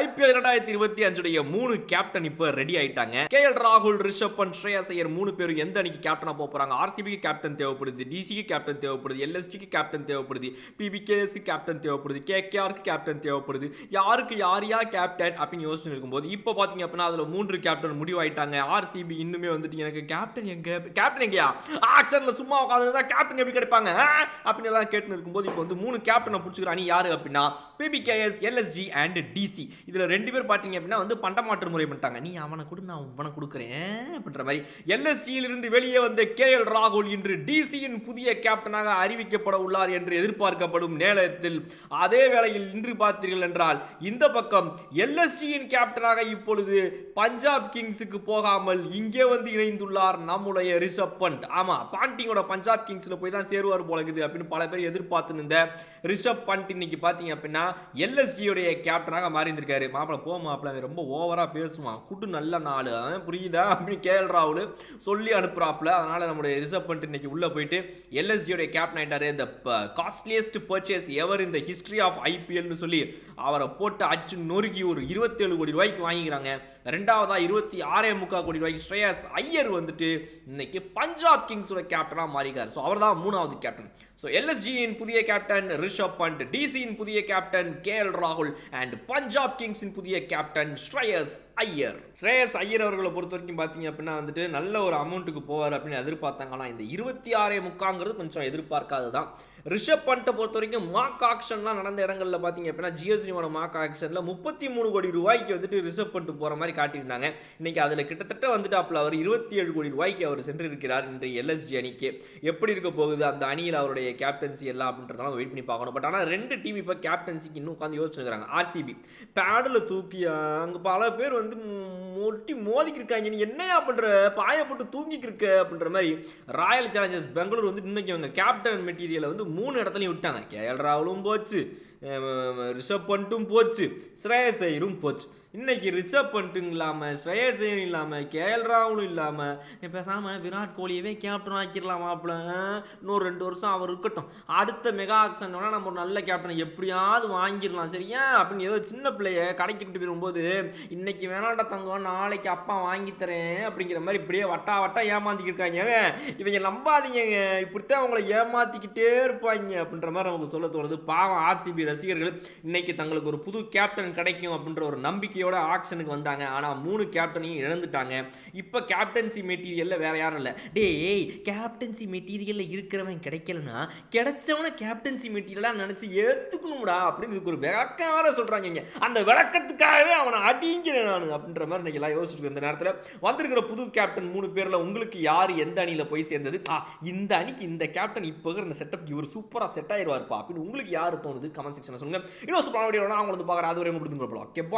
IPL 2025 மூணு captain இப்ப ready ஆயிட்டாங்க. KL ராகுல், ரிஷப் பண்ட், ஸ்ரேயஸ் ஐயர் மூணு பேரும் எந்த அணிக்கு கேப்டனா போறாங்க? RCBக்கு கேப்டன் தேவைப்படுது, DCக்கு கேப்டன் தேவைப்படுது, LSGக்கு கேப்டன் தேவைப்படுது, PBKSக்கு கேப்டன் தேவைப்படுது, KKRக்கு கேப்டன் தேவைப்படுது. யாருக்கு யாரியா கேப்டன் அப்படின்னு யோசிச்சு இருக்கும்போது இப்போ பாத்தீங்க அப்படின்னா அதுல மூன்று கேப்டன் முடிவாயிட்டாங்க. RCB இன்னுமே வந்துட்டு எனக்கு கேப்டன் எங்கயா ஆக்ஷன்ல சும்மா உட்கார்ந்து கேப்டன் எப்படி கிடைப்பாங்க அப்படின்னு எல்லாம் கேட்டு இருக்கும்போது இப்போ வந்து மூணு கேப்டனை பிடிச்சிக்கிற அணி யாரு அப்படின்னா PBKS, LSG and DC. இதுல ரெண்டு பேர் பாத்தீங்க அப்படின்னா வந்து பண்டமாற்று முறை பண்ணிட்டாங்க. நீ அவனை கொடு, நான் அவனை கொடுக்குறேன் அப்படின்ற மாதிரி. LSGயில் இருந்து வெளியே வந்த KL ராகுல் இன்று DCயின் புதிய கேப்டனாக அறிவிக்கப்பட உள்ளார் என்று எதிர்பார்க்கப்படும் நேரத்தில் அதே வேளையில் இன்று பார்த்தீர்கள் என்றால் இந்த பக்கம் LSGயின் கேப்டனாக இப்பொழுது பஞ்சாப் கிங்ஸுக்கு போகாமல் இங்கே வந்து இணைந்துள்ளார் நம்முடைய ரிஷப் பண்ட். ஆமா, பாண்டிங்கோட பஞ்சாப் கிங்ஸ்ல போய் தான் சேருவார் போல இருக்குது அப்படின்னு பல பேர் எதிர்பார்த்து இருந்த ரிஷப் பண்ட் இன்னைக்கு பாத்தீங்க அப்படின்னா LSGயோடைய கேப்டனாக மாறி இருக்காரு. மாப்பிள போ மாப்பிள ரொம்ப ஓவரா பேசுவான், குட்டு நல்ல நாடு புரியுதா அப்படின்னு KL ராகுல் சொல்லி அனுப்புறாப்ல. அதனால நம்முடைய ரிஷப் பண்ட் இன்னைக்கு உள்ள போயிட்டு LSGயோடைய கேப்டன் ஆயிட்டாரு. The costliest purchase ever in the history of IPLனு சொல்லி அவரை போட்டு அச்சு நொறுக்கி ஒரு 27 கோடி ரூபாய்க்கு வாங்கிக்கிறாங்க. ரெண்டாவதா 26.25 கோடி ரூபாய்க்கு ஸ்ரேயஸ் ஐயர் வந்துட்டு இன்னைக்கு பஞ்சாப் கிங்ஸோட கேப்டனா மாறிக்கார். ஸோ அவர் தான் மூணாவது கேப்டன். ஸோ LSGயின் புதிய கேப்டன் ரிஷப் பண்ட், DCயின் புதிய கேப்டன் KL ராகுல் அண்ட் பஞ்சாப் கிங்ஸின் புதிய கேப்டன் ஸ்ரேயஸ் ஐயர். ஸ்ரேயஸ் ஐயர் அவர்களை பொறுத்த வரைக்கும் பார்த்தீங்க அப்படின்னா வந்துட்டு நல்ல ஒரு அமௌண்ட்டுக்கு போவார் அப்படின்னு எதிர்பார்த்தாங்க. ஆனால் இந்த 26.25 கொஞ்சம் எதிர்பார்க்காததான். ரிஷப் பண்ட்டை பொறுத்த வரைக்கும் மார்க் ஆக்ஷன்லாம் நடந்த இடங்களில் பார்த்தீங்க அப்படின்னா GSGயோட மார்க் ஆக்ஷனில் 33 கோடி ரூபாய்க்கு வந்துட்டு ரிஷப் பண்ட் போகிற மாதிரி காட்டியிருந்தாங்க. இன்னைக்கு அதில் கிட்டத்தட்ட வந்துட்டு அப்போ அவர் 27 கோடி ரூபாய்க்கு அவர் சென்றிருக்கிறார் இன்றைய LSG அணிக்கு. எப்படி இருக்க போகுது அந்த அணியில் அவருடைய கேப்டன்சி எல்லாம் அப்படின்றதெல்லாம் வெயிட் பண்ணி பார்க்கணும். பட் ஆனால் ரெண்டு டீம் இப்போ கேப்டன்சிக்கு இன்னும் உட்காந்து யோசிச்சுருக்காங்க. RCB பேடில் தூக்கி அங்கே பல பேர் வந்து மோதிக்கு இருக்காங்க, நீ என்னையா பண்ணுற பாயப்பட்டு தூங்கிக்கு இருக்க அப்படின்ற மாதிரி. ராயல் சேலஞ்சர்ஸ் பெங்களூர் வந்து இன்னைக்கு அவங்க கேப்டன் மெட்டீரியலை வந்து 3 இடத்துலையும் விட்டாங்க. KL ராகுலும் போச்சு, ரிஷப் பண்ட்டும் போச்சு, ஸ்ரேயஸ் ஐயரும் போச்சு. இன்னைக்கு ரிஷப் பண்ட்டும் இல்லாமல், ஸ்ரேயஸ் ஐயரும் இல்லாமல், KL ராகுலும் இல்லாமல் பேசாமல் விராட் கோலியவே கேப்டன் ஆக்கிடலாம் மாப்பிள்ள. இன்னொரு 2 வருஷம் அவர் இருக்கட்டும், அடுத்த மெகா ஆக்ஷன் நம்ம ஒரு நல்ல கேப்டனை எப்படியாவது வாங்கிடலாம் சரியா அப்படின்னு ஏதோ சின்ன பிள்ளைய கடைக்கு விட்டு போகும்போது இன்னைக்கு வேணாண்ட தங்கம் நாளைக்கு அப்பா வாங்கி தரேன் அப்படிங்கிற மாதிரி இப்படியே வட்டா ஏமாத்திக்கிருக்காங்க. இவங்க நம்பாதீங்க, இப்படித்தான் அவங்களை ஏமாத்திக்கிட்டே இருப்பாங்க அப்படின்ற மாதிரி நமக்கு சொல்ல தோணுது. பாவம் RCB ரசிகர்கள் இன்னைக்கு தங்களுக்கு ஒரு புது கேப்டன் கிடைக்கும் அப்படின்ற ஒரு நம்பிக்கையோட ஆக்ஷனுக்கு வந்தாங்க. ஆனா 3 கேப்டனையும் இழந்துட்டாங்க. இப்ப கேப்டன்சி மெட்டீரியல்ல வேற யாரும் இல்ல. டேய், கேப்டன்சி மெட்டீரியல்ல இருக்கிறவன் கிடைக்கலனா கிடைச்சவன கேப்டன்சி மெட்டீரியலா நினைச்சு ஏத்துக்கணும்டா அப்படின்னு இதுக்கு ஒரு விளக்கம் வேற சொல்றாங்க. அந்த விளக்கத்துக்காகவே அவனை அடிங்கிறேன் நான் அப்படின்ற மாதிரி இன்னைக்கு எல்லாம் யோசிச்சுட்டு இந்த நேரத்தில் வந்திருக்கிற புது கேப்டன் 3 பேர்ல உங்களுக்கு யார் எந்த அணியில போய் சேர்ந்தது? இந்த அணிக்கு இந்த கேப்டன் இப்போ இந்த செட்டப் இவர் சூப்பரா செட் ஆயிருவார்ப்பா அப்படின்னு உங்களுக்கு யாரு தோணுது? கமெண்ட் செக்ஷன்ல சொல்லுங்க. இன்னும் சூப்பரான வீடியோ நான் உங்களுக்கு பார்க்குறேன். அது வரை உங்களுக்கு ஓகே பாய்.